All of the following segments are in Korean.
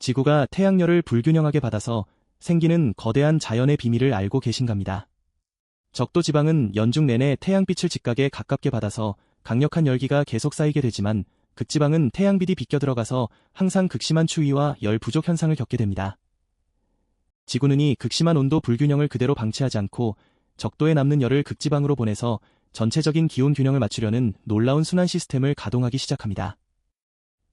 지구가 태양열을 불균형하게 받아서 생기는 거대한 자연의 비밀을 알고 계신갑니다. 적도 지방은 연중 내내 태양빛을 직각에 가깝게 받아서 강력한 열기가 계속 쌓이게 되지만 극지방은 태양빛이 비껴 들어가서 항상 극심한 추위와 열 부족 현상을 겪게 됩니다. 지구는 이 극심한 온도 불균형을 그대로 방치하지 않고 적도에 남는 열을 극지방으로 보내서 전체적인 기온 균형을 맞추려는 놀라운 순환 시스템을 가동하기 시작합니다.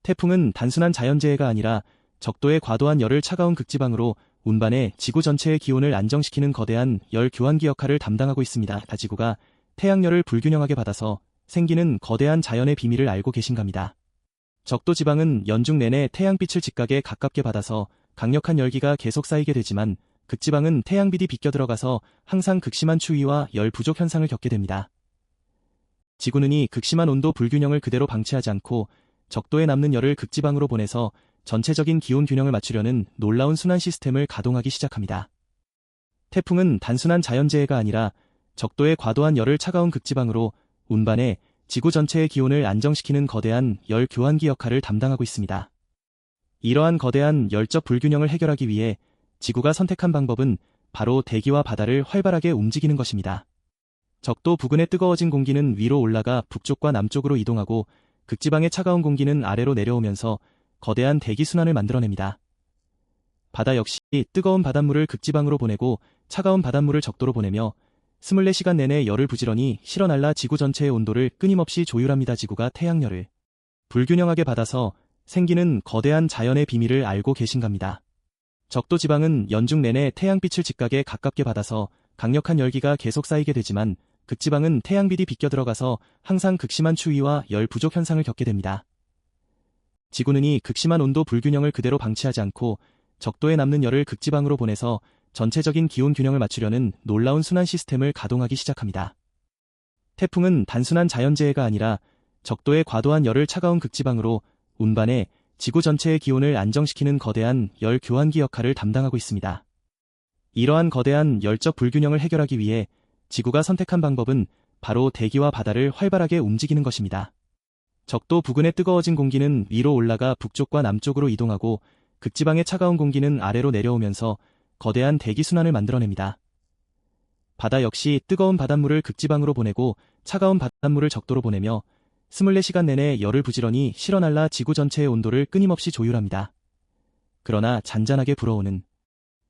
태풍은 단순한 자연재해가 아니라 적도의 과도한 열을 차가운 극지방으로 운반해 지구 전체의 기온을 안정시키는 거대한 열 교환기 역할을 담당하고 있습니다. 지구가 태양열을 불균형하게 받아서 생기는 거대한 자연의 비밀을 알고 계신갑니다. 적도 지방은 연중 내내 태양빛을 직각에 가깝게 받아서 강력한 열기가 계속 쌓이게 되지만 극지방은 태양빛이 비껴 들어가서 항상 극심한 추위와 열 부족 현상을 겪게 됩니다. 지구는 이 극심한 온도 불균형을 그대로 방치하지 않고 적도에 남는 열을 극지방으로 보내서 전체적인 기온 균형을 맞추려는 놀라운 순환 시스템을 가동하기 시작합니다. 태풍은 단순한 자연재해가 아니라 적도의 과도한 열을 차가운 극지방으로 운반해 지구 전체의 기온을 안정시키는 거대한 열 교환기 역할을 담당하고 있습니다. 이러한 거대한 열적 불균형을 해결하기 위해 지구가 선택한 방법은 바로 대기와 바다를 활발하게 움직이는 것입니다. 적도 부근의 뜨거워진 공기는 위로 올라가 북쪽과 남쪽으로 이동하고 극지방의 차가운 공기는 아래로 내려오면서 거대한 대기 순환을 만들어냅니다. 바다 역시 뜨거운 바닷물을 극지방으로 보내고 차가운 바닷물을 적도로 보내며 24시간 내내 열을 부지런히 실어날라 지구 전체의 온도를 끊임없이 조율합니다. 지구가 태양열을 불균형하게 받아서 생기는 거대한 자연의 비밀을 알고 계신갑니다. 적도 지방은 연중 내내 태양빛을 직각에 가깝게 받아서 강력한 열기가 계속 쌓이게 되지만 극지방은 태양빛이 비껴 들어가서 항상 극심한 추위와 열 부족 현상을 겪게 됩니다. 지구는 이 극심한 온도 불균형을 그대로 방치하지 않고 적도에 남는 열을 극지방으로 보내서 전체적인 기온 균형을 맞추려는 놀라운 순환 시스템을 가동하기 시작합니다. 태풍은 단순한 자연재해가 아니라 적도의 과도한 열을 차가운 극지방으로 운반해 지구 전체의 기온을 안정시키는 거대한 열 교환기 역할을 담당하고 있습니다. 이러한 거대한 열적 불균형을 해결하기 위해 지구가 선택한 방법은 바로 대기와 바다를 활발하게 움직이는 것입니다. 적도 부근의 뜨거워진 공기는 위로 올라가 북쪽과 남쪽으로 이동하고 극지방의 차가운 공기는 아래로 내려오면서 거대한 대기 순환을 만들어냅니다. 바다 역시 뜨거운 바닷물을 극지방으로 보내고 차가운 바닷물을 적도로 보내며 24시간 내내 열을 부지런히 실어날라 지구 전체의 온도를 끊임없이 조율합니다. 그러나 잔잔하게 불어오는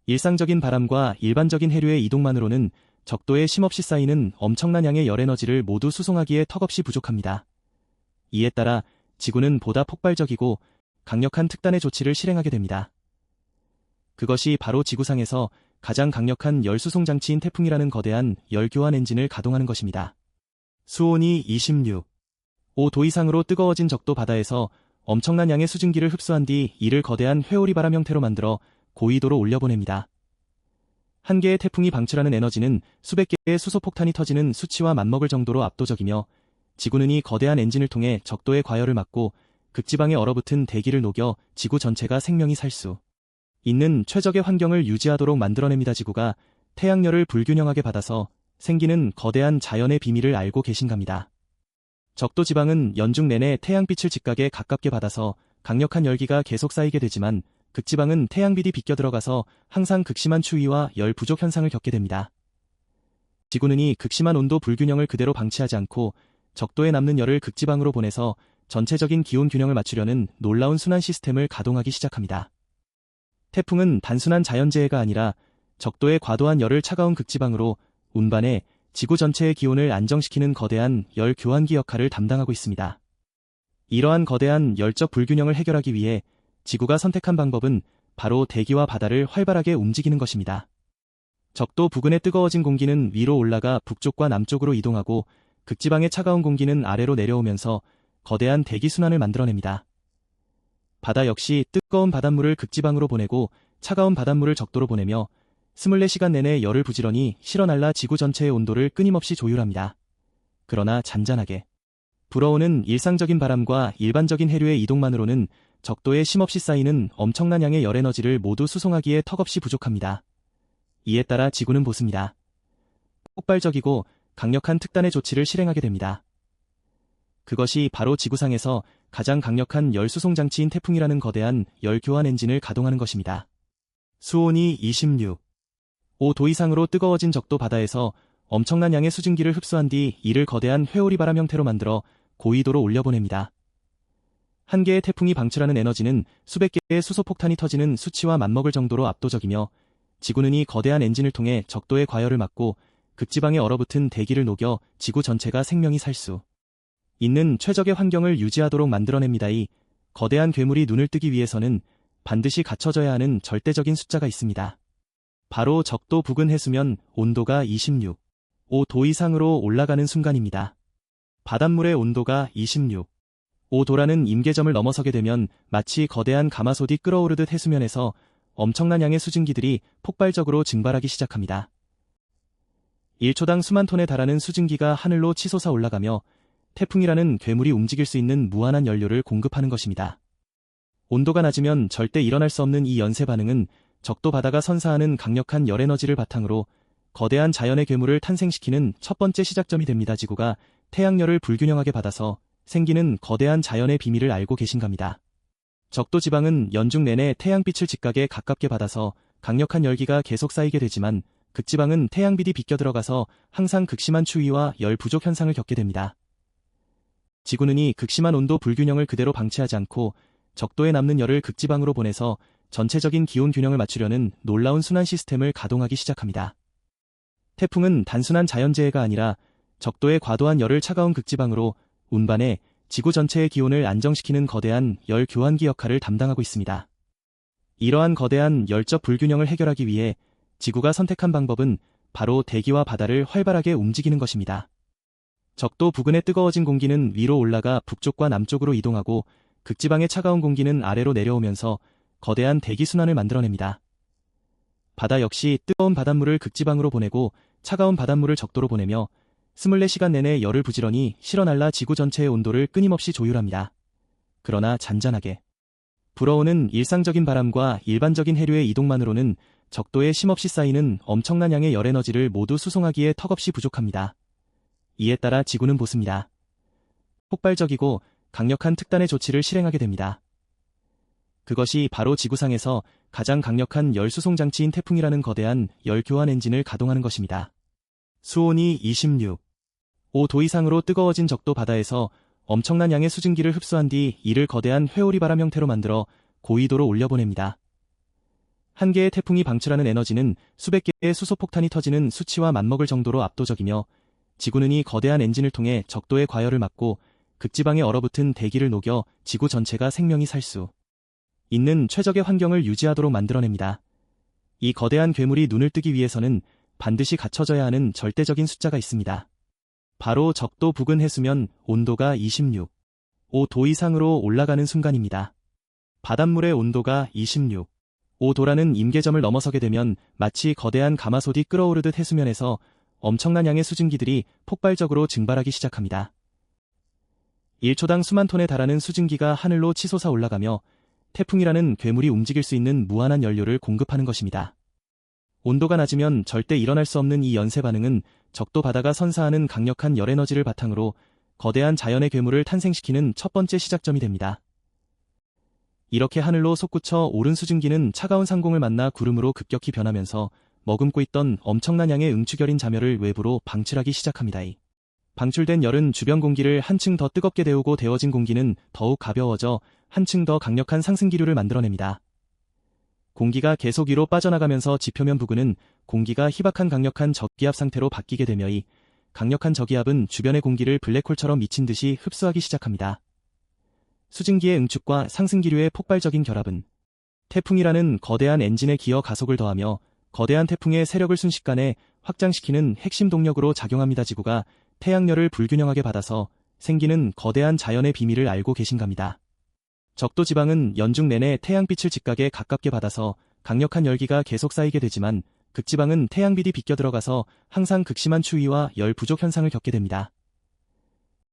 일상적인 바람과 일반적인 해류의 이동만으로는 적도에 쉼없이 쌓이는 엄청난 양의 열에너지를 모두 수송하기에 턱없이 부족합니다. 이에 따라 지구는 보다 폭발적이고 강력한 특단의 조치를 실행하게 됩니다. 그것이 바로 지구상에서 가장 강력한 열수송 장치인 태풍이라는 거대한 열교환 엔진을 가동하는 것입니다. 수온이 26.5도 이상으로 뜨거워진 적도 바다에서 엄청난 양의 수증기를 흡수한 뒤 이를 거대한 회오리 바람 형태로 만들어 고위도로 올려보냅니다. 한 개의 태풍이 방출하는 에너지는 수백 개의 수소폭탄이 터지는 수치와 맞먹을 정도로 압도적이며 지구는 이 거대한 엔진을 통해 적도의 과열을 막고 극지방에 얼어붙은 대기를 녹여 지구 전체가 생명이 살 수 있는 최적의 환경을 유지하도록 만들어냅니다. 지구가 태양열을 불균형하게 받아서 생기는 거대한 자연의 비밀을 알고 계신갑니다. 적도 지방은 연중 내내 태양빛을 직각에 가깝게 받아서 강력한 열기가 계속 쌓이게 되지만 극지방은 태양빛이 비껴 들어가서 항상 극심한 추위와 열 부족 현상을 겪게 됩니다. 지구는 이 극심한 온도 불균형을 그대로 방치하지 않고 적도에 남는 열을 극지방으로 보내서 전체적인 기온 균형을 맞추려는 놀라운 순환 시스템을 가동하기 시작합니다. 태풍은 단순한 자연재해가 아니라 적도의 과도한 열을 차가운 극지방으로 운반해 지구 전체의 기온을 안정시키는 거대한 열 교환기 역할을 담당하고 있습니다. 이러한 거대한 열적 불균형을 해결하기 위해 지구가 선택한 방법은 바로 대기와 바다를 활발하게 움직이는 것입니다. 적도 부근의 뜨거워진 공기는 위로 올라가 북쪽과 남쪽으로 이동하고 극지방의 차가운 공기는 아래로 내려오면서 거대한 대기 순환을 만들어냅니다. 바다 역시 뜨거운 바닷물을 극지방으로 보내고 차가운 바닷물을 적도로 보내며 24시간 내내 열을 부지런히 실어날라 지구 전체의 온도를 끊임없이 조율합니다. 그러나 잔잔하게 불어오는 일상적인 바람과 일반적인 해류의 이동만으로는 적도에 쉼없이 쌓이는 엄청난 양의 열에너지를 모두 수송하기에 턱없이 부족합니다. 이에 따라 지구는 보습니다. 폭발적이고 강력한 특단의 조치를 실행하게 됩니다. 그것이 바로 지구상에서 가장 강력한 열 수송 장치인 태풍이라는 거대한 열 교환 엔진을 가동하는 것입니다. 수온이 26, 5도 이상으로 뜨거워진 적도 바다에서 엄청난 양의 수증기를 흡수한 뒤 이를 거대한 회오리 바람 형태로 만들어 고위도로 올려보냅니다. 한 개의 태풍이 방출하는 에너지는 수백 개의 수소폭탄이 터지는 수치와 맞먹을 정도로 압도적이며, 지구는 이 거대한 엔진을 통해 적도의 과열을 막고 극지방에 얼어붙은 대기를 녹여 지구 전체가 생명이 살 수 있는 최적의 환경을 유지하도록 만들어냅니다. 이 거대한 괴물이 눈을 뜨기 위해서는 반드시 갖춰져야 하는 절대적인 숫자가 있습니다. 바로 적도 부근 해수면 온도가 26, 5도 이상으로 올라가는 순간입니다. 바닷물의 온도가 26, 5도라는 임계점을 넘어서게 되면 마치 거대한 가마솥이 끓어오르듯 해수면에서 엄청난 양의 수증기들이 폭발적으로 증발하기 시작합니다. 1초당 수만 톤에 달하는 수증기가 하늘로 치솟아 올라가며 태풍이라는 괴물이 움직일 수 있는 무한한 연료를 공급하는 것입니다. 온도가 낮으면 절대 일어날 수 없는 이 연쇄 반응은 적도 바다가 선사하는 강력한 열에너지를 바탕으로 거대한 자연의 괴물을 탄생시키는 첫 번째 시작점이 됩니다. 지구가 태양열을 불균형하게 받아서 생기는 거대한 자연의 비밀을 알고 계신갑니다. 적도 지방은 연중 내내 태양빛을 직각에 가깝게 받아서 강력한 열기가 계속 쌓이게 되지만, 극지방은 태양빛이 비껴 들어가서 항상 극심한 추위와 열 부족 현상을 겪게 됩니다. 지구는 이 극심한 온도 불균형을 그대로 방치하지 않고 적도에 남는 열을 극지방으로 보내서 전체적인 기온 균형을 맞추려는 놀라운 순환 시스템을 가동하기 시작합니다. 태풍은 단순한 자연재해가 아니라 적도의 과도한 열을 차가운 극지방으로 운반해 지구 전체의 기온을 안정시키는 거대한 열 교환기 역할을 담당하고 있습니다. 이러한 거대한 열적 불균형을 해결하기 위해 지구가 선택한 방법은 바로 대기와 바다를 활발하게 움직이는 것입니다. 적도 부근의 뜨거워진 공기는 위로 올라가 북쪽과 남쪽으로 이동하고, 극지방의 차가운 공기는 아래로 내려오면서 거대한 대기 순환을 만들어냅니다. 바다 역시 뜨거운 바닷물을 극지방으로 보내고 차가운 바닷물을 적도로 보내며 24시간 내내 열을 부지런히 실어날라 지구 전체의 온도를 끊임없이 조율합니다. 그러나 잔잔하게 불어오는 일상적인 바람과 일반적인 해류의 이동만으로는 적도에 쉼없이 쌓이는 엄청난 양의 열에너지를 모두 수송하기에 턱없이 부족합니다. 이에 따라 지구는 보습니다. 폭발적이고 강력한 특단의 조치를 실행하게 됩니다. 그것이 바로 지구상에서 가장 강력한 열 수송 장치인 태풍이라는 거대한 열 교환 엔진을 가동하는 것입니다. 수온이 26, 5도 이상으로 뜨거워진 적도 바다에서 엄청난 양의 수증기를 흡수한 뒤 이를 거대한 회오리 바람 형태로 만들어 고위도로 올려보냅니다. 한 개의 태풍이 방출하는 에너지는 수백 개의 수소폭탄이 터지는 수치와 맞먹을 정도로 압도적이며, 지구는 이 거대한 엔진을 통해 적도의 과열을 막고 극지방에 얼어붙은 대기를 녹여 지구 전체가 생명이 살 수 있는 최적의 환경을 유지하도록 만들어냅니다. 이 거대한 괴물이 눈을 뜨기 위해서는 반드시 갖춰져야 하는 절대적인 숫자가 있습니다. 바로 적도 부근 해수면 온도가 26, 5도 이상으로 올라가는 순간입니다. 바닷물의 온도가 26, 5도라는 임계점을 넘어서게 되면 마치 거대한 가마솥이 끓어오르듯 해수면에서 엄청난 양의 수증기들이 폭발적으로 증발하기 시작합니다. 1초당 수만 톤에 달하는 수증기가 하늘로 치솟아 올라가며 태풍이라는 괴물이 움직일 수 있는 무한한 연료를 공급하는 것입니다. 온도가 낮으면 절대 일어날 수 없는 이 연쇄 반응은 적도 바다가 선사하는 강력한 열에너지를 바탕으로 거대한 자연의 괴물을 탄생시키는 첫 번째 시작점이 됩니다. 이렇게 하늘로 솟구쳐 오른 수증기는 차가운 상공을 만나 구름으로 급격히 변하면서 머금고 있던 엄청난 양의 응축열인 자멸을 외부로 방출하기 시작합니다. 방출된 열은 주변 공기를 한층 더 뜨겁게 데우고 데워진 공기는 더욱 가벼워져 한층 더 강력한 상승기류를 만들어냅니다. 공기가 계속 위로 빠져나가면서 지표면 부근은 공기가 희박한 강력한 저기압 상태로 바뀌게 되며, 이 강력한 저기압은 주변의 공기를 블랙홀처럼 미친 듯이 흡수하기 시작합니다. 수증기의 응축과 상승기류의 폭발적인 결합은 태풍이라는 거대한 엔진에 기어 가속을 더하며 거대한 태풍의 세력을 순식간에 확장시키는 핵심 동력으로 작용합니다. 지구가 태양열을 불균형하게 받아서 생기는 거대한 자연의 비밀을 알고 계신갑니다. 적도 지방은 연중 내내 태양빛을 직각에 가깝게 받아서 강력한 열기가 계속 쌓이게 되지만, 극지방은 태양빛이 비껴 들어가서 항상 극심한 추위와 열 부족 현상을 겪게 됩니다.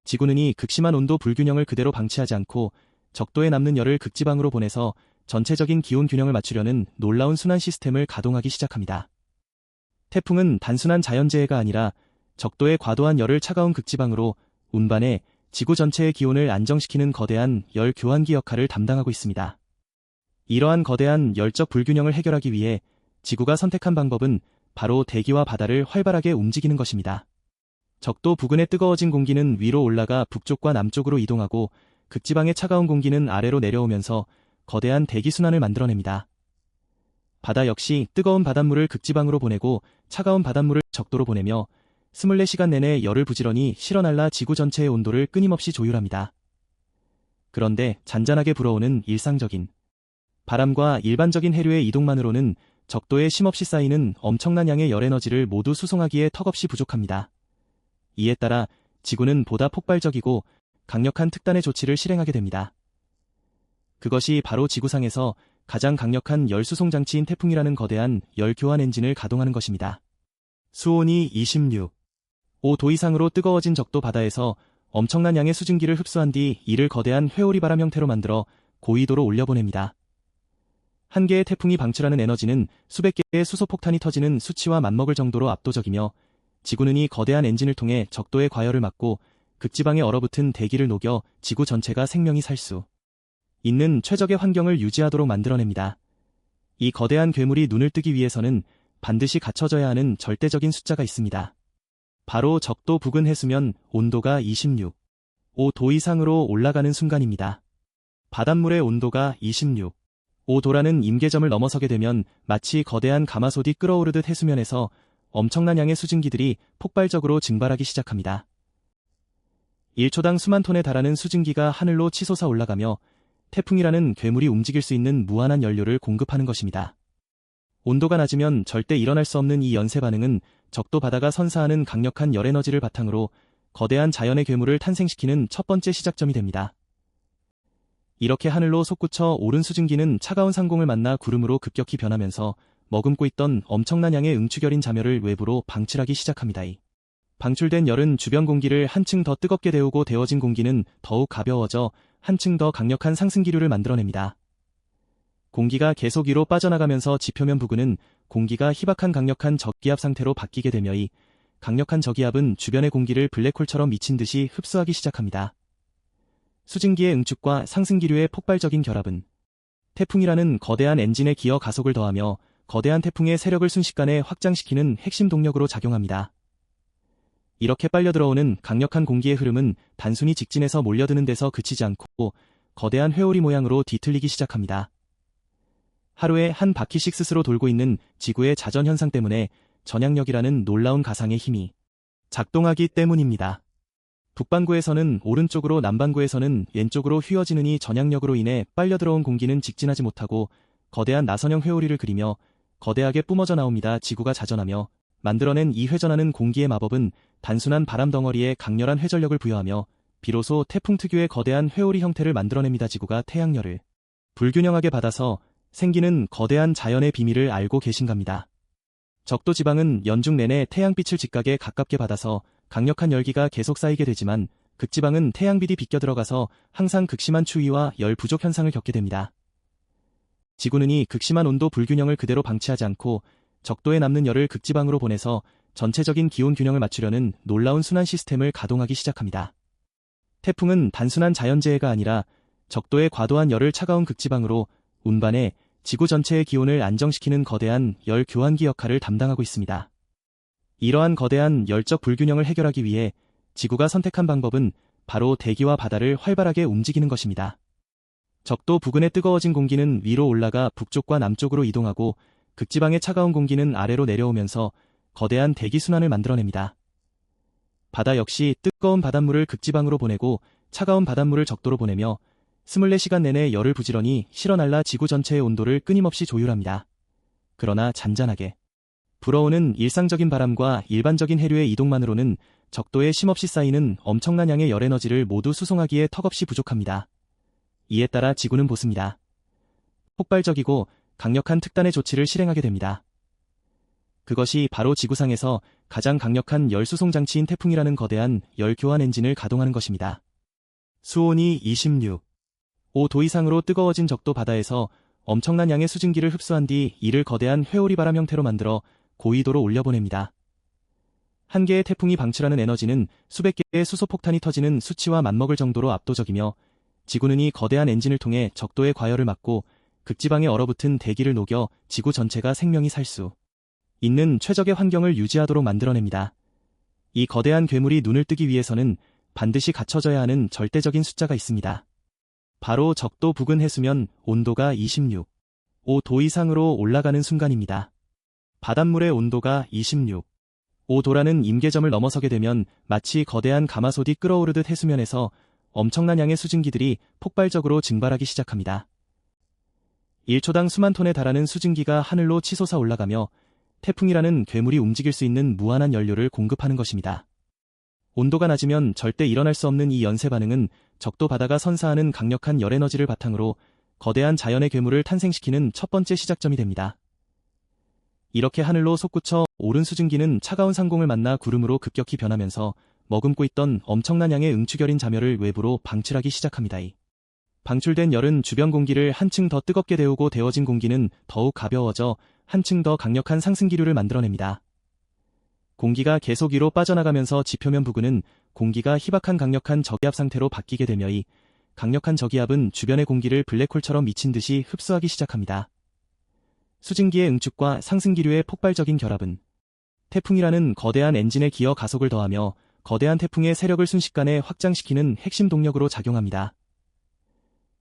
지구는 이 극심한 온도 불균형을 그대로 방치하지 않고 적도에 남는 열을 극지방으로 보내서 전체적인 기온 균형을 맞추려는 놀라운 순환 시스템을 가동하기 시작합니다. 태풍은 단순한 자연재해가 아니라 적도의 과도한 열을 차가운 극지방으로 운반해 지구 전체의 기온을 안정시키는 거대한 열 교환기 역할을 담당하고 있습니다. 이러한 거대한 열적 불균형을 해결하기 위해 지구가 선택한 방법은 바로 대기와 바다를 활발하게 움직이는 것입니다. 적도 부근의 뜨거워진 공기는 위로 올라가 북쪽과 남쪽으로 이동하고 극지방의 차가운 공기는 아래로 내려오면서 거대한 대기순환을 만들어냅니다. 바다 역시 뜨거운 바닷물을 극지방으로 보내고 차가운 바닷물을 적도로 보내며 24시간 내내 열을 부지런히 실어날라 지구 전체의 온도를 끊임없이 조율합니다. 그런데 잔잔하게 불어오는 일상적인 바람과 일반적인 해류의 이동만으로는 적도에 쉼없이 쌓이는 엄청난 양의 열에너지를 모두 수송하기에 턱없이 부족합니다. 이에 따라 지구는 보다 폭발적이고 강력한 특단의 조치를 실행하게 됩니다. 그것이 바로 지구상에서 가장 강력한 열 수송 장치인 태풍이라는 거대한 열 교환 엔진을 가동하는 것입니다. 수온이 26도 이상으로 뜨거워진 적도 바다에서 엄청난 양의 수증기를 흡수한 뒤 이를 거대한 회오리 바람 형태로 만들어 고위도로 올려보냅니다. 한 개의 태풍이 방출하는 에너지는 수백 개의 수소폭탄이 터지는 수치와 맞먹을 정도로 압도적이며 지구는 이 거대한 엔진을 통해 적도의 과열을 막고 극지방에 얼어붙은 대기를 녹여 지구 전체가 생명이 살 수 있는 최적의 환경을 유지하도록 만들어냅니다. 이 거대한 괴물이 눈을 뜨기 위해서는 반드시 갖춰져야 하는 절대적인 숫자가 있습니다. 바로 적도 부근 해수면 온도가 26도 이상으로 올라가는 순간입니다. 바닷물의 온도가 26도라는 임계점을 넘어서게 되면 마치 거대한 가마솥이 끓어오르듯 해수면에서 엄청난 양의 수증기들이 폭발적으로 증발하기 시작합니다. 1초당 수만 톤에 달하는 수증기가 하늘로 치솟아 올라가며 태풍이라는 괴물이 움직일 수 있는 무한한 연료를 공급하는 것입니다. 온도가 낮으면 절대 일어날 수 없는 이 연쇄 반응은 적도 바다가 선사하는 강력한 열에너지를 바탕으로 거대한 자연의 괴물을 탄생시키는 첫 번째 시작점이 됩니다. 이렇게 하늘로 솟구쳐 오른 수증기는 차가운 상공을 만나 구름으로 급격히 변하면서 머금고 있던 엄청난 양의 응축열인 자멸을 외부로 방출하기 시작합니다. 방출된 열은 주변 공기를 한층 더 뜨겁게 데우고 데워진 공기는 더욱 가벼워져 한층 더 강력한 상승기류를 만들어냅니다. 공기가 계속 위로 빠져나가면서 지표면 부근은 공기가 희박한 강력한 저기압 상태로 바뀌게 되며 이 강력한 저기압은 주변의 공기를 블랙홀처럼 미친 듯이 흡수하기 시작합니다. 수증기의 응축과 상승기류의 폭발적인 결합은 태풍이라는 거대한 엔진의 기어 가속을 더하며 거대한 태풍의 세력을 순식간에 확장시키는 핵심 동력으로 작용합니다. 이렇게 빨려 들어오는 강력한 공기의 흐름은 단순히 직진해서 몰려드는 데서 그치지 않고 거대한 회오리 모양으로 뒤틀리기 시작합니다. 하루에 한 바퀴씩 스스로 돌고 있는 지구의 자전 현상 때문에 전향력이라는 놀라운 가상의 힘이 작동하기 때문입니다. 북반구에서는 오른쪽으로 남반구에서는 왼쪽으로 휘어지는 이 전향력으로 인해 빨려 들어온 공기는 직진하지 못하고 거대한 나선형 회오리를 그리며 거대하게 뿜어져 나옵니다. 지구가 자전하며 만들어낸 이 회전하는 공기의 마법은 단순한 바람 덩어리에 강렬한 회전력을 부여하며 비로소 태풍 특유의 거대한 회오리 형태를 만들어냅니다. 지구가 태양열을 불균형하게 받아서 생기는 거대한 자연의 비밀을 알고 계신갑니다. 적도 지방은 연중 내내 태양빛을 직각에 가깝게 받아서 강력한 열기가 계속 쌓이게 되지만 극지방은 태양빛이 비껴 들어가서 항상 극심한 추위와 열 부족 현상을 겪게 됩니다. 지구는 이 극심한 온도 불균형을 그대로 방치하지 않고 적도에 남는 열을 극지방으로 보내서 전체적인 기온 균형을 맞추려는 놀라운 순환 시스템을 가동하기 시작합니다. 태풍은 단순한 자연재해가 아니라 적도의 과도한 열을 차가운 극지방으로 운반해 지구 전체의 기온을 안정시키는 거대한 열 교환기 역할을 담당하고 있습니다. 이러한 거대한 열적 불균형을 해결하기 위해 지구가 선택한 방법은 바로 대기와 바다를 활발하게 움직이는 것입니다. 적도 부근의 뜨거워진 공기는 위로 올라가 북쪽과 남쪽으로 이동하고 극지방의 차가운 공기는 아래로 내려오면서 거대한 대기 순환을 만들어냅니다. 바다 역시 뜨거운 바닷물을 극지방으로 보내고 차가운 바닷물을 적도로 보내며 24시간 내내 열을 부지런히 실어날라 지구 전체의 온도를 끊임없이 조율합니다. 그러나 잔잔하게 불어오는 일상적인 바람과 일반적인 해류의 이동만으로는 적도에 쉼없이 쌓이는 엄청난 양의 열에너지를 모두 수송하기에 턱없이 부족합니다. 이에 따라 지구는 보습니다. 폭발적이고 강력한 특단의 조치를 실행하게 됩니다. 그것이 바로 지구상에서 가장 강력한 열 수송 장치인 태풍이라는 거대한 열 교환 엔진을 가동하는 것입니다. 수온이 26도 이상으로 뜨거워진 적도 바다에서 엄청난 양의 수증기를 흡수한 뒤 이를 거대한 회오리 바람 형태로 만들어 고위도로 올려보냅니다. 한 개의 태풍이 방출하는 에너지는 수백 개의 수소폭탄이 터지는 수치와 맞먹을 정도로 압도적이며, 지구는 이 거대한 엔진을 통해 적도의 과열을 막고 극지방에 얼어붙은 대기를 녹여 지구 전체가 생명이 살 수 있는 최적의 환경을 유지하도록 만들어냅니다. 이 거대한 괴물이 눈을 뜨기 위해서는 반드시 갖춰져야 하는 절대적인 숫자가 있습니다. 바로 적도 부근 해수면 온도가 26.5도 이상으로 올라가는 순간입니다. 바닷물의 온도가 26.5도라는 임계점을 넘어서게 되면 마치 거대한 가마솥이 끓어오르듯 해수면에서 엄청난 양의 수증기들이 폭발적으로 증발하기 시작합니다. 1초당 수만 톤에 달하는 수증기가 하늘로 치솟아 올라가며 태풍이라는 괴물이 움직일 수 있는 무한한 연료를 공급하는 것입니다. 온도가 낮으면 절대 일어날 수 없는 이 연쇄 반응은 적도 바다가 선사하는 강력한 열에너지를 바탕으로 거대한 자연의 괴물을 탄생시키는 첫 번째 시작점이 됩니다. 이렇게 하늘로 솟구쳐 오른 수증기는 차가운 상공을 만나 구름으로 급격히 변하면서 머금고 있던 엄청난 양의 응축열인 자멸을 외부로 방출하기 시작합니다. 이 방출된 열은 주변 공기를 한층 더 뜨겁게 데우고 데워진 공기는 더욱 가벼워져 한층 더 강력한 상승기류를 만들어냅니다. 공기가 계속 위로 빠져나가면서 지표면 부근은 공기가 희박한 강력한 저기압 상태로 바뀌게 되며 이 강력한 저기압은 주변의 공기를 블랙홀처럼 미친 듯이 흡수하기 시작합니다. 수증기의 응축과 상승기류의 폭발적인 결합은 태풍이라는 거대한 엔진에 기어 가속을 더하며 거대한 태풍의 세력을 순식간에 확장시키는 핵심 동력으로 작용합니다.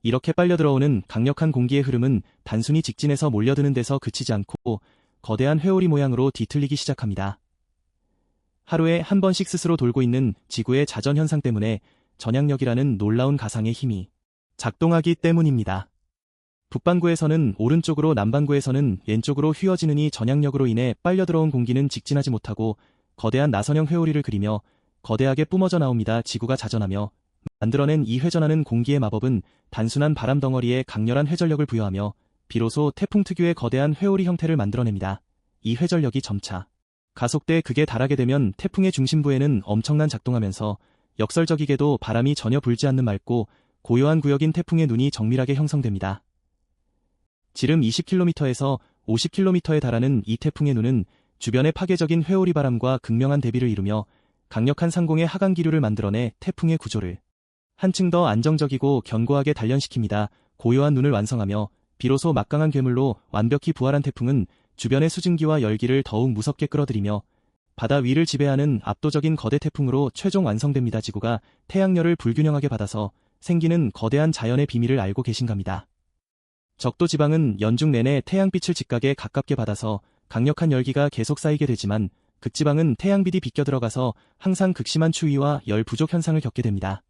이렇게 빨려 들어오는 강력한 공기의 흐름은 단순히 직진해서 몰려드는 데서 그치지 않고 거대한 회오리 모양으로 뒤틀리기 시작합니다. 하루에 한 번씩 스스로 돌고 있는 지구의 자전 현상 때문에 전향력이라는 놀라운 가상의 힘이 작동하기 때문입니다. 북반구에서는 오른쪽으로 남반구에서는 왼쪽으로 휘어지는 이 전향력으로 인해 빨려 들어온 공기는 직진하지 못하고 거대한 나선형 회오리를 그리며 거대하게 뿜어져 나옵니다. 지구가 자전하며 만들어낸 이 회전하는 공기의 마법은 단순한 바람 덩어리에 강렬한 회전력을 부여하며 비로소 태풍 특유의 거대한 회오리 형태를 만들어냅니다. 이 회전력이 점차 가속돼 극에 달하게 되면 태풍의 중심부에는 엄청난 작동하면서 역설적이게도 바람이 전혀 불지 않는 맑고 고요한 구역인 태풍의 눈이 정밀하게 형성됩니다. 지름 20km에서 50km에 달하는 이 태풍의 눈은 주변의 파괴적인 회오리 바람과 극명한 대비를 이루며 강력한 상공의 하강 기류를 만들어내 태풍의 구조를 한층 더 안정적이고 견고하게 단련시킵니다. 고요한 눈을 완성하며 비로소 막강한 괴물로 완벽히 부활한 태풍은 주변의 수증기와 열기를 더욱 무섭게 끌어들이며 바다 위를 지배하는 압도적인 거대 태풍으로 최종 완성됩니다. 지구가 태양열을 불균형하게 받아서 생기는 거대한 자연의 비밀을 알고 계신갑니다. 적도 지방은 연중 내내 태양빛을 직각에 가깝게 받아서 강력한 열기가 계속 쌓이게 되지만 극지방은 태양빛이 비껴 들어가서 항상 극심한 추위와 열 부족 현상을 겪게 됩니다.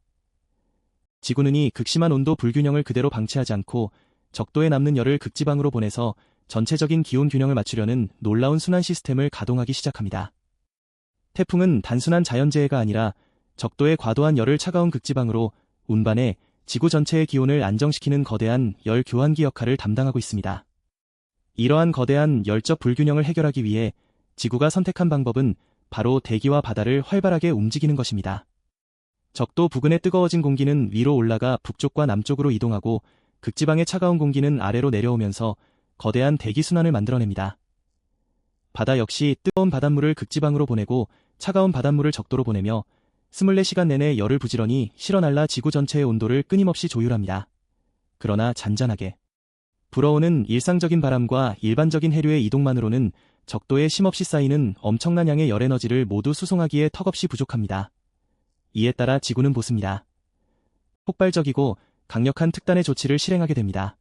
지구는 이 극심한 온도 불균형을 그대로 방치하지 않고 적도에 남는 열을 극지방으로 보내서 전체적인 기온 균형을 맞추려는 놀라운 순환 시스템을 가동하기 시작합니다. 태풍은 단순한 자연재해가 아니라 적도의 과도한 열을 차가운 극지방으로 운반해 지구 전체의 기온을 안정시키는 거대한 열 교환기 역할을 담당하고 있습니다. 이러한 거대한 열적 불균형을 해결하기 위해 지구가 선택한 방법은 바로 대기와 바다를 활발하게 움직이는 것입니다. 적도 부근의 뜨거워진 공기는 위로 올라가 북쪽과 남쪽으로 이동하고 극지방의 차가운 공기는 아래로 내려오면서 거대한 대기 순환을 만들어냅니다. 바다 역시 뜨거운 바닷물을 극지방으로 보내고 차가운 바닷물을 적도로 보내며 24시간 내내 열을 부지런히 실어날라 지구 전체의 온도를 끊임없이 조율합니다. 그러나 잔잔하게 불어오는 일상적인 바람과 일반적인 해류의 이동만으로는 적도에 쉼없이 쌓이는 엄청난 양의 열에너지를 모두 수송하기에 턱없이 부족합니다. 이에 따라 지구는 보습니다. 폭발적이고 강력한 특단의 조치를 실행하게 됩니다.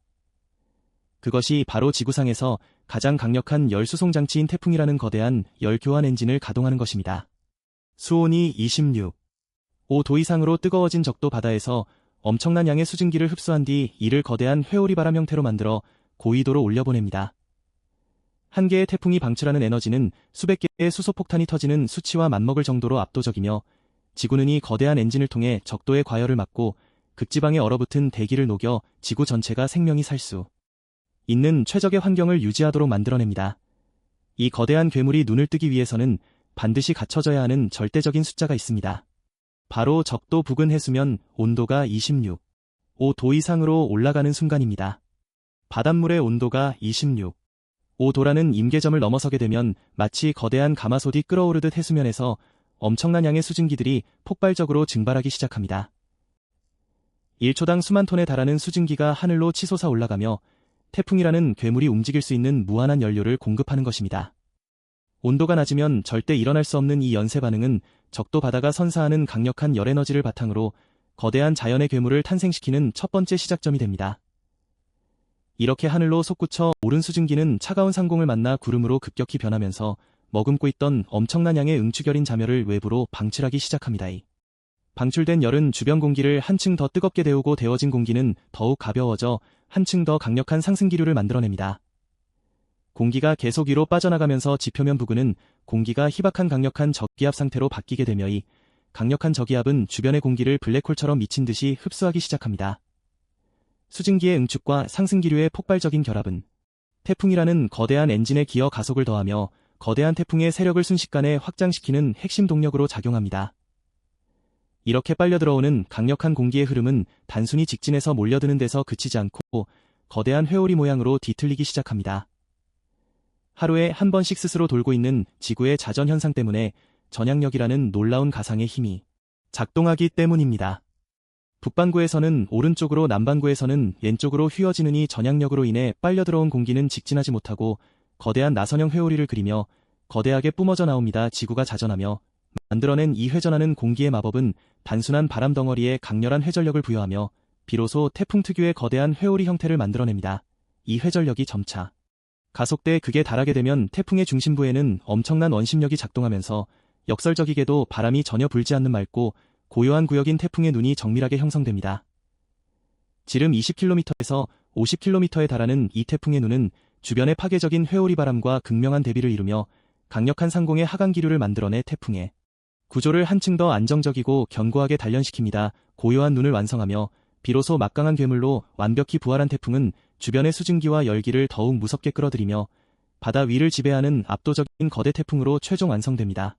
그것이 바로 지구상에서 가장 강력한 열 수송 장치인 태풍이라는 거대한 열 교환 엔진을 가동하는 것입니다. 수온이 26.5도 이상으로 뜨거워진 적도 바다에서 엄청난 양의 수증기를 흡수한 뒤 이를 거대한 회오리 바람 형태로 만들어 고위도로 올려보냅니다. 한 개의 태풍이 방출하는 에너지는 수백 개의 수소폭탄이 터지는 수치와 맞먹을 정도로 압도적이며 지구는 이 거대한 엔진을 통해 적도의 과열을 막고 극지방에 얼어붙은 대기를 녹여 지구 전체가 생명이 살 수 있는 최적의 환경을 유지하도록 만들어냅니다. 이 거대한 괴물이 눈을 뜨기 위해서는 반드시 갖춰져야 하는 절대적인 숫자가 있습니다. 바로 적도 부근 해수면 온도가 26.5도 이상으로 올라가는 순간입니다. 바닷물의 온도가 26 오도라는 임계점을 넘어서게 되면 마치 거대한 가마솥이 끓어오르듯 해수면에서 엄청난 양의 수증기들이 폭발적으로 증발하기 시작합니다. 1초당 수만 톤에 달하는 수증기가 하늘로 치솟아 올라가며 태풍이라는 괴물이 움직일 수 있는 무한한 연료를 공급하는 것입니다. 온도가 낮으면 절대 일어날 수 없는 이 연쇄 반응은 적도 바다가 선사하는 강력한 열에너지를 바탕으로 거대한 자연의 괴물을 탄생시키는 첫 번째 시작점이 됩니다. 이렇게 하늘로 솟구쳐 오른 수증기는 차가운 상공을 만나 구름으로 급격히 변하면서 머금고 있던 엄청난 양의 응축열인 자멸을 외부로 방출하기 시작합니다. 방출된 열은 주변 공기를 한층 더 뜨겁게 데우고 데워진 공기는 더욱 가벼워져 한층 더 강력한 상승기류를 만들어냅니다. 공기가 계속 위로 빠져나가면서 지표면 부근은 공기가 희박한 강력한 저기압 상태로 바뀌게 되며 이 강력한 저기압은 주변의 공기를 블랙홀처럼 미친 듯이 흡수하기 시작합니다. 수증기의 응축과 상승기류의 폭발적인 결합은 태풍이라는 거대한 엔진의 기어 가속을 더하며 거대한 태풍의 세력을 순식간에 확장시키는 핵심 동력으로 작용합니다. 이렇게 빨려 들어오는 강력한 공기의 흐름은 단순히 직진에서 몰려드는 데서 그치지 않고 거대한 회오리 모양으로 뒤틀리기 시작합니다. 하루에 한 번씩 스스로 돌고 있는 지구의 자전 현상 때문에 전향력이라는 놀라운 가상의 힘이 작동하기 때문입니다. 북반구에서는 오른쪽으로 남반구에서는 왼쪽으로 휘어지는 이 전향력으로 인해 빨려 들어온 공기는 직진하지 못하고 거대한 나선형 회오리를 그리며 거대하게 뿜어져 나옵니다. 지구가 자전하며 만들어낸 이 회전하는 공기의 마법은 단순한 바람 덩어리에 강렬한 회전력을 부여하며 비로소 태풍 특유의 거대한 회오리 형태를 만들어냅니다. 이 회전력이 점차 가속돼 극에 달하게 되면 태풍의 중심부에는 엄청난 원심력이 작동하면서 역설적이게도 바람이 전혀 불지 않는 맑고 고요한 구역인 태풍의 눈이 정밀하게 형성됩니다. 지름 20km에서 50km에 달하는 이 태풍의 눈은 주변의 파괴적인 회오리 바람과 극명한 대비를 이루며 강력한 상공의 하강기류를 만들어내 태풍의 구조를 한층 더 안정적이고 견고하게 단련시킵니다. 고요한 눈을 완성하며 비로소 막강한 괴물로 완벽히 부활한 태풍은 주변의 수증기와 열기를 더욱 무섭게 끌어들이며 바다 위를 지배하는 압도적인 거대 태풍으로 최종 완성됩니다.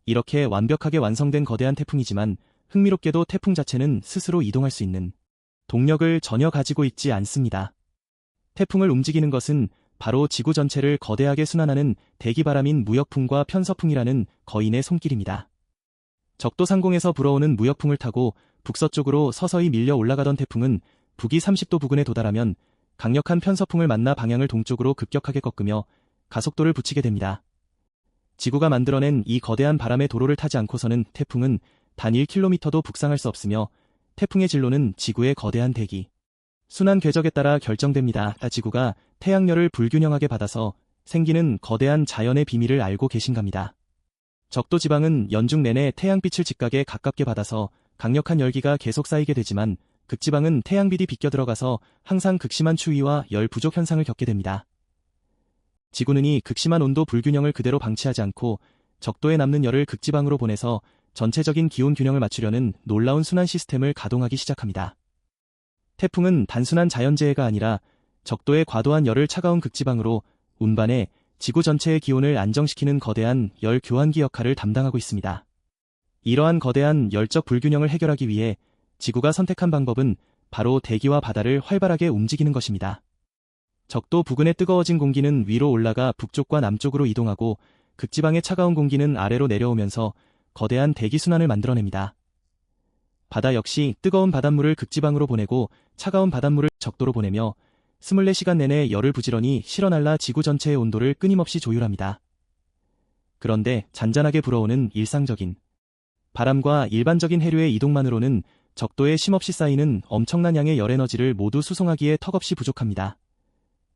이렇게 완벽하게 완성된 거대한 태풍이지만 흥미롭게도 태풍 자체는 스스로 이동할 수 있는 동력을 전혀 가지고 있지 않습니다. 태풍을 움직이는 것은 바로 지구 전체를 거대하게 순환하는 대기바람인 무역풍과 편서풍이라는 거인의 손길입니다. 적도 상공에서 불어오는 무역풍을 타고 북서쪽으로 서서히 밀려 올라가던 태풍은 북위 30도 부근에 도달하면 강력한 편서풍을 만나 방향을 동쪽으로 급격하게 꺾으며 가속도를 붙이게 됩니다. 지구가 만들어낸 이 거대한 바람의 도로를 타지 않고서는 태풍은 단 1km도 북상할 수 없으며 태풍의 진로는 지구의 거대한 대기 순환 궤적에 따라 결정됩니다. 지구가 태양열을 불균형하게 받아서 생기는 거대한 자연의 비밀을 알고 계신갑니다. 적도 지방은 연중 내내 태양빛을 직각에 가깝게 받아서 강력한 열기가 계속 쌓이게 되지만 극지방은 태양빛이 비껴 들어가서 항상 극심한 추위와 열 부족 현상을 겪게 됩니다. 지구는 이 극심한 온도 불균형을 그대로 방치하지 않고 적도에 남는 열을 극지방으로 보내서 전체적인 기온 균형을 맞추려는 놀라운 순환 시스템을 가동하기 시작합니다. 태풍은 단순한 자연재해가 아니라 적도의 과도한 열을 차가운 극지방으로 운반해 지구 전체의 기온을 안정시키는 거대한 열 교환기 역할을 담당하고 있습니다. 이러한 거대한 열적 불균형을 해결하기 위해 지구가 선택한 방법은 바로 대기와 바다를 활발하게 움직이는 것입니다. 적도 부근의 뜨거워진 공기는 위로 올라가 북쪽과 남쪽으로 이동하고 극지방의 차가운 공기는 아래로 내려오면서 거대한 대기 순환을 만들어냅니다. 바다 역시 뜨거운 바닷물을 극지방으로 보내고 차가운 바닷물을 적도로 보내며 24시간 내내 열을 부지런히 실어날라 지구 전체의 온도를 끊임없이 조율합니다. 그런데 잔잔하게 불어오는 일상적인 바람과 일반적인 해류의 이동만으로는 적도에 쉼없이 쌓이는 엄청난 양의 열에너지를 모두 수송하기에 턱없이 부족합니다.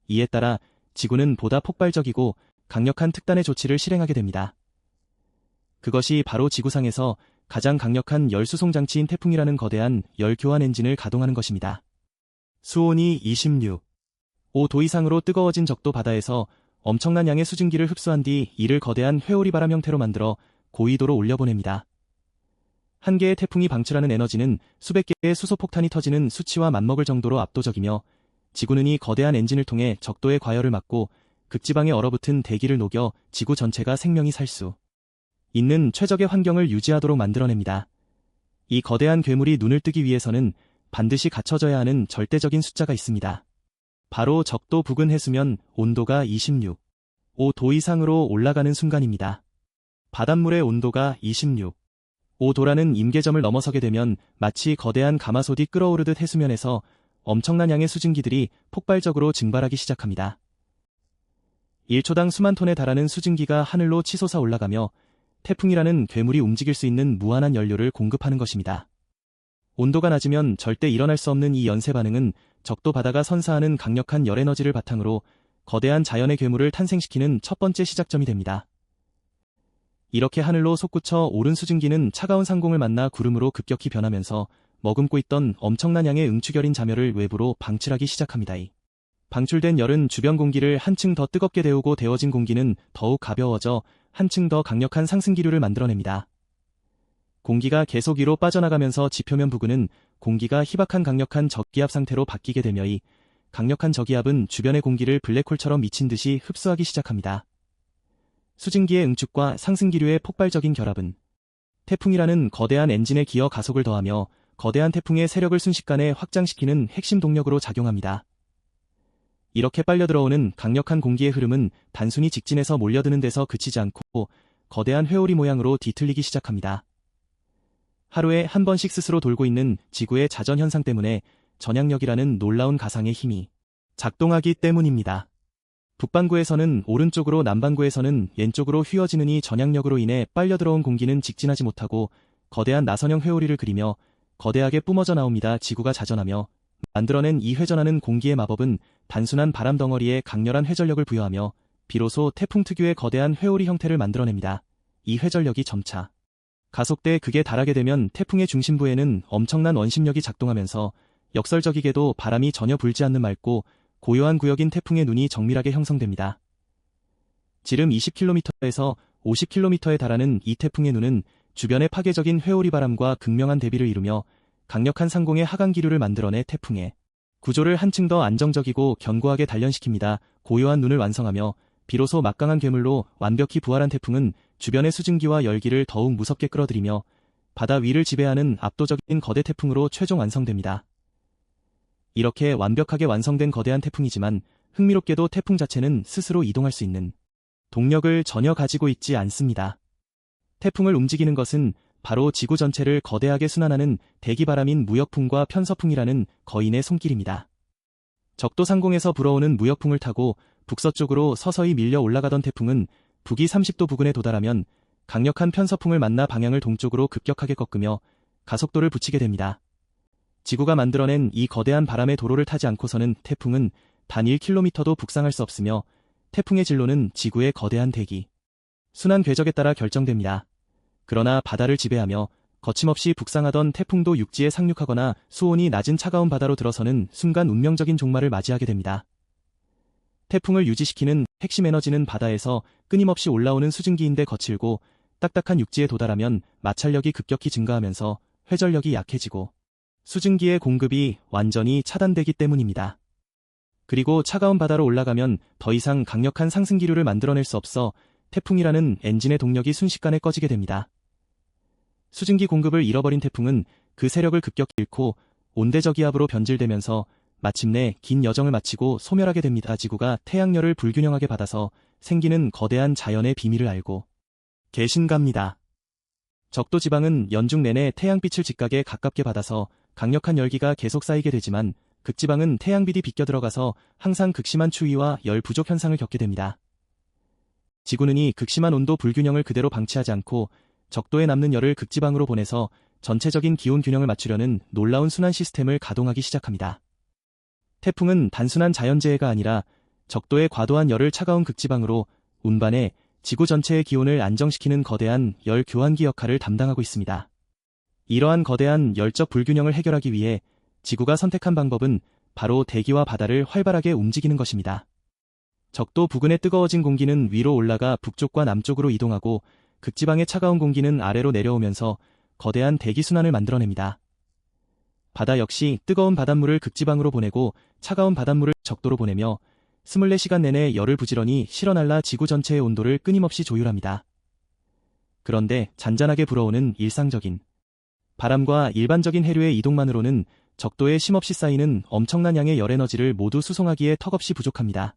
이에 따라 지구는 보다 폭발적이고 강력한 특단의 조치를 실행하게 됩니다. 그것이 바로 지구상에서 가장 강력한 열 수송 장치인 태풍이라는 거대한 열 교환 엔진을 가동하는 것입니다. 수온이 26도 이상으로 뜨거워진 적도 바다에서 엄청난 양의 수증기를 흡수한 뒤 이를 거대한 회오리 바람 형태로 만들어 고위도로 올려보냅니다. 한 개의 태풍이 방출하는 에너지는 수백 개의 수소폭탄이 터지는 수치와 맞먹을 정도로 압도적이며 지구는 이 거대한 엔진을 통해 적도의 과열을 막고 극지방에 얼어붙은 대기를 녹여 지구 전체가 생명이 살 수 있는 최적의 환경을 유지하도록 만들어냅니다. 이 거대한 괴물이 눈을 뜨기 위해서는 반드시 갖춰져야 하는 절대적인 숫자가 있습니다. 바로 적도 부근 해수면 온도가 26.5도 이상으로 올라가는 순간입니다. 바닷물의 온도가 26.5도라는 임계점을 넘어서게 되면 마치 거대한 가마솥이 끓어오르듯 해수면에서 엄청난 양의 수증기들이 폭발적으로 증발하기 시작합니다. 1초당 수만 톤에 달하는 수증기가 하늘로 치솟아 올라가며 태풍이라는 괴물이 움직일 수 있는 무한한 연료를 공급하는 것입니다. 온도가 낮으면 절대 일어날 수 없는 이 연쇄 반응은 적도 바다가 선사하는 강력한 열에너지를 바탕으로 거대한 자연의 괴물을 탄생시키는 첫 번째 시작점이 됩니다. 이렇게 하늘로 솟구쳐 오른 수증기는 차가운 상공을 만나 구름으로 급격히 변하면서 머금고 있던 엄청난 양의 응축열인 자멸을 외부로 방출하기 시작합니다. 방출된 열은 주변 공기를 한층 더 뜨겁게 데우고 데워진 공기는 더욱 가벼워져 한층 더 강력한 상승기류를 만들어냅니다. 공기가 계속 위로 빠져나가면서 지표면 부근은 공기가 희박한 강력한 저기압 상태로 바뀌게 되며 이 강력한 저기압은 주변의 공기를 블랙홀처럼 미친 듯이 흡수하기 시작합니다. 수증기의 응축과 상승기류의 폭발적인 결합은 태풍이라는 거대한 엔진의 기어 가속을 더하며 거대한 태풍의 세력을 순식간에 확장시키는 핵심 동력으로 작용합니다. 이렇게 빨려 들어오는 강력한 공기의 흐름은 단순히 직진해서 몰려드는 데서 그치지 않고 거대한 회오리 모양으로 뒤틀리기 시작합니다. 하루에 한 번씩 스스로 돌고 있는 지구의 자전 현상 때문에 전향력이라는 놀라운 가상의 힘이 작동하기 때문입니다. 북반구에서는 오른쪽으로 남반구에서는 왼쪽으로 휘어지는 이 전향력으로 인해 빨려 들어온 공기는 직진하지 못하고 거대한 나선형 회오리를 그리며 거대하게 뿜어져 나옵니다. 지구가 자전하며 만들어낸 이 회전하는 공기의 마법은 단순한 바람 덩어리에 강렬한 회전력을 부여하며 비로소 태풍 특유의 거대한 회오리 형태를 만들어냅니다. 이 회전력이 점차 가속돼 극에 달하게 되면 태풍의 중심부에는 엄청난 원심력이 작동하면서 역설적이게도 바람이 전혀 불지 않는 맑고 고요한 구역인 태풍의 눈이 정밀하게 형성됩니다. 지름 20km에서 50km에 달하는 이 태풍의 눈은 주변의 파괴적인 회오리 바람과 극명한 대비를 이루며 강력한 상공의 하강기류를 만들어내 태풍의 구조를 한층 더 안정적이고 견고하게 단련시킵니다. 고요한 눈을 완성하며 비로소 막강한 괴물로 완벽히 부활한 태풍은 주변의 수증기와 열기를 더욱 무섭게 끌어들이며 바다 위를 지배하는 압도적인 거대 태풍으로 최종 완성됩니다. 이렇게 완벽하게 완성된 거대한 태풍이지만 흥미롭게도 태풍 자체는 스스로 이동할 수 있는 동력을 전혀 가지고 있지 않습니다. 태풍을 움직이는 것은 바로 지구 전체를 거대하게 순환하는 대기바람인 무역풍과 편서풍이라는 거인의 손길입니다. 적도 상공에서 불어오는 무역풍을 타고 북서쪽으로 서서히 밀려 올라가던 태풍은 북위 30도 부근에 도달하면 강력한 편서풍을 만나 방향을 동쪽으로 급격하게 꺾으며 가속도를 붙이게 됩니다. 지구가 만들어낸 이 거대한 바람의 도로를 타지 않고서는 태풍은 단 1km도 북상할 수 없으며 태풍의 진로는 지구의 거대한 대기 순환 궤적에 따라 결정됩니다. 그러나 바다를 지배하며 거침없이 북상하던 태풍도 육지에 상륙하거나 수온이 낮은 차가운 바다로 들어서는 순간 운명적인 종말을 맞이하게 됩니다. 태풍을 유지시키는 핵심 에너지는 바다에서 끊임없이 올라오는 수증기인데 거칠고 딱딱한 육지에 도달하면 마찰력이 급격히 증가하면서 회전력이 약해지고 수증기의 공급이 완전히 차단되기 때문입니다. 그리고 차가운 바다로 올라가면 더 이상 강력한 상승기류를 만들어낼 수 없어 태풍이라는 엔진의 동력이 순식간에 꺼지게 됩니다. 수증기 공급을 잃어버린 태풍은 그 세력을 급격히 잃고 온대저기압으로 변질되면서 마침내 긴 여정을 마치고 소멸하게 됩니다. 지구가 태양열을 불균형하게 받아서 생기는 거대한 자연의 비밀을 알고 계신갑니다. 적도 지방은 연중 내내 태양빛을 직각에 가깝게 받아서 강력한 열기가 계속 쌓이게 되지만 극지방은 태양빛이 비껴 들어가서 항상 극심한 추위와 열 부족 현상을 겪게 됩니다. 지구는 이 극심한 온도 불균형을 그대로 방치하지 않고 적도에 남는 열을 극지방으로 보내서 전체적인 기온 균형을 맞추려는 놀라운 순환 시스템을 가동하기 시작합니다. 태풍은 단순한 자연재해가 아니라 적도의 과도한 열을 차가운 극지방으로 운반해 지구 전체의 기온을 안정시키는 거대한 열 교환기 역할을 담당하고 있습니다. 이러한 거대한 열적 불균형을 해결하기 위해 지구가 선택한 방법은 바로 대기와 바다를 활발하게 움직이는 것입니다. 적도 부근의 뜨거워진 공기는 위로 올라가 북쪽과 남쪽으로 이동하고 극지방의 차가운 공기는 아래로 내려오면서 거대한 대기순환을 만들어냅니다. 바다 역시 뜨거운 바닷물을 극지방으로 보내고 차가운 바닷물을 적도로 보내며 24시간 내내 열을 부지런히 실어날라 지구 전체의 온도를 끊임없이 조율합니다. 그런데 잔잔하게 불어오는 일상적인 바람과 일반적인 해류의 이동만으로는 적도에 쉼없이 쌓이는 엄청난 양의 열에너지를 모두 수송하기에 턱없이 부족합니다.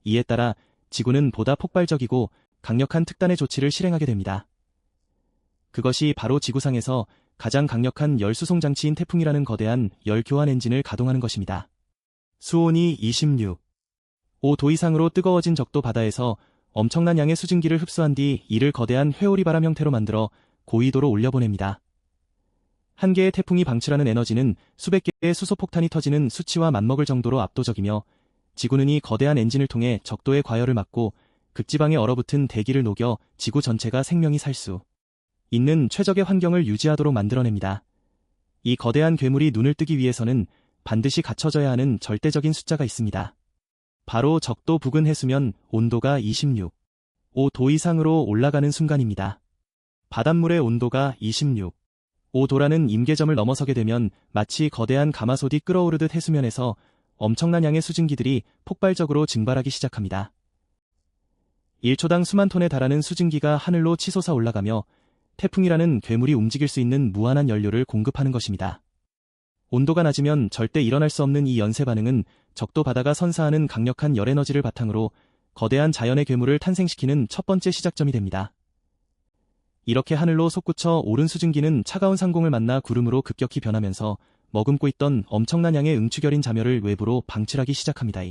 이에 따라 지구는 보다 폭발적이고 강력한 특단의 조치를 실행하게 됩니다. 그것이 바로 지구상에서 가장 강력한 열 수송 장치인 태풍이라는 거대한 열 교환 엔진을 가동하는 것입니다. 수온이 26.5도 이상으로 뜨거워진 적도 바다에서 엄청난 양의 수증기를 흡수한 뒤 이를 거대한 회오리 바람 형태로 만들어 고위도로 올려보냅니다. 한 개의 태풍이 방출하는 에너지는 수백 개의 수소폭탄이 터지는 수치와 맞먹을 정도로 압도적이며 지구는 이 거대한 엔진을 통해 적도의 과열을 막고 극지방에 얼어붙은 대기를 녹여 지구 전체가 생명이 살 수 있는 최적의 환경을 유지하도록 만들어냅니다. 이 거대한 괴물이 눈을 뜨기 위해서는 반드시 갖춰져야 하는 절대적인 숫자가 있습니다. 바로 적도 부근 해수면 온도가 26.5도 이상으로 올라가는 순간입니다. 바닷물의 온도가 26.5도라는 임계점을 넘어서게 되면 마치 거대한 가마솥이 끓어오르듯 해수면에서 엄청난 양의 수증기들이 폭발적으로 증발하기 시작합니다. 1초당 수만 톤에 달하는 수증기가 하늘로 치솟아 올라가며 태풍이라는 괴물이 움직일 수 있는 무한한 연료를 공급하는 것입니다. 온도가 낮으면 절대 일어날 수 없는 이 연쇄 반응은 적도 바다가 선사하는 강력한 열에너지를 바탕으로 거대한 자연의 괴물을 탄생시키는 첫 번째 시작점이 됩니다. 이렇게 하늘로 솟구쳐 오른 수증기는 차가운 상공을 만나 구름으로 급격히 변하면서 머금고 있던 엄청난 양의 응축열인 자멸을 외부로 방출하기 시작합니다.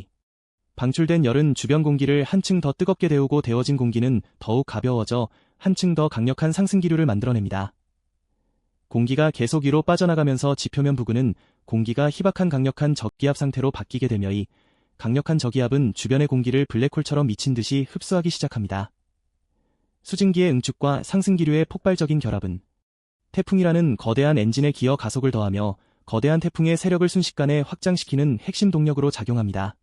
방출된 열은 주변 공기를 한층 더 뜨겁게 데우고 데워진 공기는 더욱 가벼워져 한층 더 강력한 상승기류를 만들어냅니다. 공기가 계속 위로 빠져나가면서 지표면 부근은 공기가 희박한 강력한 저기압 상태로 바뀌게 되며 이 강력한 저기압은 주변의 공기를 블랙홀처럼 미친 듯이 흡수하기 시작합니다. 수증기의 응축과 상승기류의 폭발적인 결합은 태풍이라는 거대한 엔진에 기어 가속을 더하며 거대한 태풍의 세력을 순식간에 확장시키는 핵심 동력으로 작용합니다.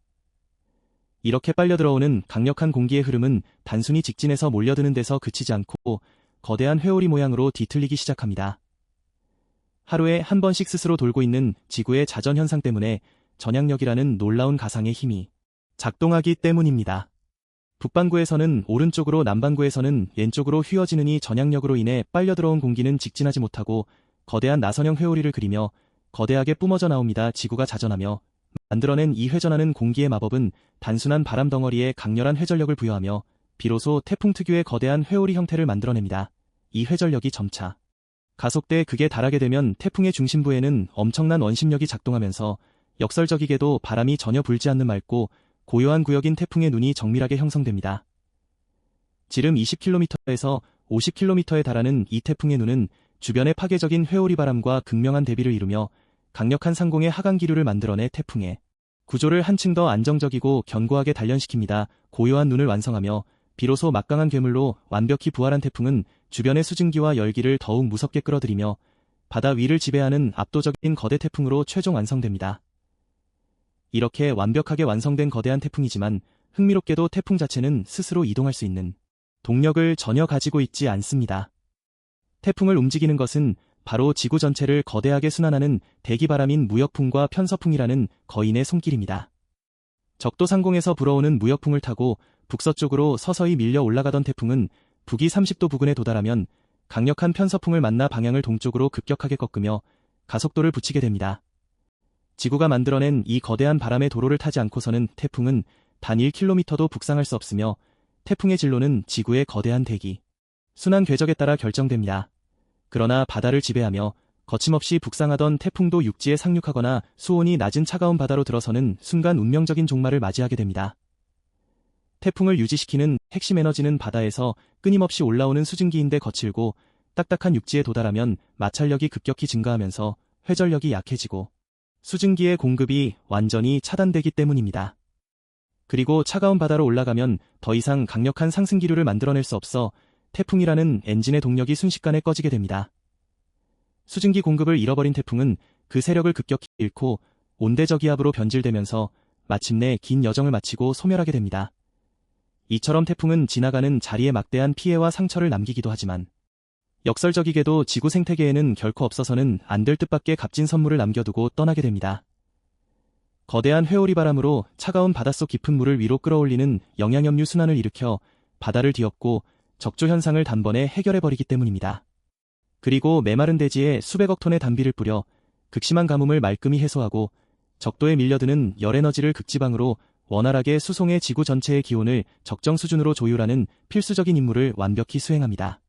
이렇게 빨려 들어오는 강력한 공기의 흐름은 단순히 직진해서 몰려드는 데서 그치지 않고 거대한 회오리 모양으로 뒤틀리기 시작합니다. 하루에 한 번씩 스스로 돌고 있는 지구의 자전 현상 때문에 전향력이라는 놀라운 가상의 힘이 작동하기 때문입니다. 북반구에서는 오른쪽으로 남반구에서는 왼쪽으로 휘어지는 이 전향력으로 인해 빨려 들어온 공기는 직진하지 못하고 거대한 나선형 회오리를 그리며 거대하게 뿜어져 나옵니다. 지구가 자전하며 만들어낸 이 회전하는 공기의 마법은 단순한 바람 덩어리에 강렬한 회전력을 부여하며 비로소 태풍 특유의 거대한 회오리 형태를 만들어냅니다. 이 회전력이 점차 가속돼 극에 달하게 되면 태풍의 중심부에는 엄청난 원심력이 작동하면서 역설적이게도 바람이 전혀 불지 않는 맑고 고요한 구역인 태풍의 눈이 정밀하게 형성됩니다. 지름 20km에서 50km에 달하는 이 태풍의 눈은 주변의 파괴적인 회오리 바람과 극명한 대비를 이루며 강력한 상공의 하강기류를 만들어내 태풍의 구조를 한층 더 안정적이고 견고하게 단련시킵니다. 고요한 눈을 완성하며 비로소 막강한 괴물로 완벽히 부활한 태풍은 주변의 수증기와 열기를 더욱 무섭게 끌어들이며 바다 위를 지배하는 압도적인 거대 태풍으로 최종 완성됩니다. 이렇게 완벽하게 완성된 거대한 태풍이지만 흥미롭게도 태풍 자체는 스스로 이동할 수 있는 동력을 전혀 가지고 있지 않습니다. 태풍을 움직이는 것은 바로 지구 전체를 거대하게 순환하는 대기바람인 무역풍과 편서풍이라는 거인의 손길입니다. 적도 상공에서 불어오는 무역풍을 타고 북서쪽으로 서서히 밀려 올라가던 태풍은 북위 30도 부근에 도달하면 강력한 편서풍을 만나 방향을 동쪽으로 급격하게 꺾으며 가속도를 붙이게 됩니다. 지구가 만들어낸 이 거대한 바람의 도로를 타지 않고서는 태풍은 단 1km도 북상할 수 없으며 태풍의 진로는 지구의 거대한 대기 순환 궤적에 따라 결정됩니다. 그러나 바다를 지배하며 거침없이 북상하던 태풍도 육지에 상륙하거나 수온이 낮은 차가운 바다로 들어서는 순간 운명적인 종말을 맞이하게 됩니다. 태풍을 유지시키는 핵심 에너지는 바다에서 끊임없이 올라오는 수증기인데 거칠고 딱딱한 육지에 도달하면 마찰력이 급격히 증가하면서 회전력이 약해지고 수증기의 공급이 완전히 차단되기 때문입니다. 그리고 차가운 바다로 올라가면 더 이상 강력한 상승기류를 만들어낼 수 없어 태풍이라는 엔진의 동력이 순식간에 꺼지게 됩니다. 수증기 공급을 잃어버린 태풍은 그 세력을 급격히 잃고 온대저기압으로 변질되면서 마침내 긴 여정을 마치고 소멸하게 됩니다. 이처럼 태풍은 지나가는 자리에 막대한 피해와 상처를 남기기도 하지만 역설적이게도 지구 생태계에는 결코 없어서는 안 될 뜻밖의 값진 선물을 남겨두고 떠나게 됩니다. 거대한 회오리 바람으로 차가운 바닷속 깊은 물을 위로 끌어올리는 영양염류 순환을 일으켜 바다를 뒤엎고 적조 현상을 단번에 해결해버리기 때문입니다. 그리고 메마른 대지에 수백억 톤의 단비를 뿌려 극심한 가뭄을 말끔히 해소하고 적도에 밀려드는 열에너지를 극지방으로 원활하게 수송해 지구 전체의 기온을 적정 수준으로 조율하는 필수적인 임무를 완벽히 수행합니다.